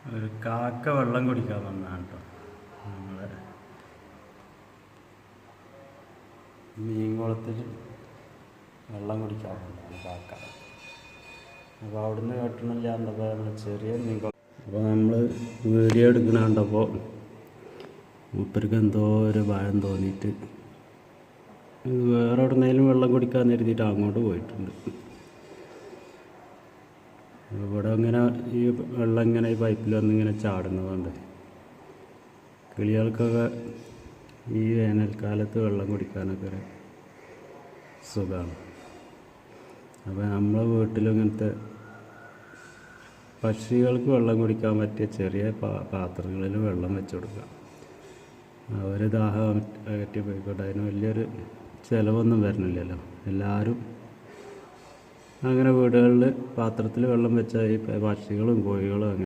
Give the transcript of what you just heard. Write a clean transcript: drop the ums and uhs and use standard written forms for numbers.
ഒരു കാക്ക വെള്ളം കുടിക്കാൻ വന്നതാണ് കേട്ടോ. നമ്മളെ മീൻകുളത്തിൽ വെള്ളം കുടിക്കാൻ വന്നതാണ് കാക്ക. അപ്പോൾ അവിടുന്ന് കേട്ടണില്ല കണ്ടപ്പോൾ നമ്മൾ ചെറിയ മീൻകുളം. അപ്പോൾ നമ്മൾ വീഡിയോ എടുക്കണ കണ്ടപ്പോൾ മൂപ്പർക്ക് എന്തോ ഒരു ഭയം തോന്നിയിട്ട് വേറെ എവിടെന്നെങ്കിലും വെള്ളം കുടിക്കാൻ കരുതിയിട്ട് അങ്ങോട്ട് പോയിട്ടുണ്ട്. ഇവിടെ ഇങ്ങനെ ഈ വെള്ളം ഇങ്ങനെ ഈ പൈപ്പിൽ വന്നിങ്ങനെ ചാടുന്നതുകൊണ്ട് കിളികൾക്കൊക്കെ ഈ വേനൽക്കാലത്ത് വെള്ളം കുടിക്കാനൊക്കെ ഒരു സുഖമാണ്. അപ്പോൾ നമ്മളെ വീട്ടിലും ഇങ്ങനത്തെ പക്ഷികൾക്ക് വെള്ളം കുടിക്കാൻ പറ്റിയ ചെറിയ പാത്രങ്ങളിൽ വെള്ളം വെച്ച് കൊടുക്കുക. അവർ ദാഹം അകറ്റി പോയിക്കോട്ടെ. അതിന് വലിയൊരു ചിലവൊന്നും വരുന്നില്ലല്ലോ. എല്ലാവരും അങ്ങനെ വീടുകളിൽ പാത്രത്തിൽ വെള്ളം വെച്ചാൽ ഈ പക്ഷികളും കോഴികളും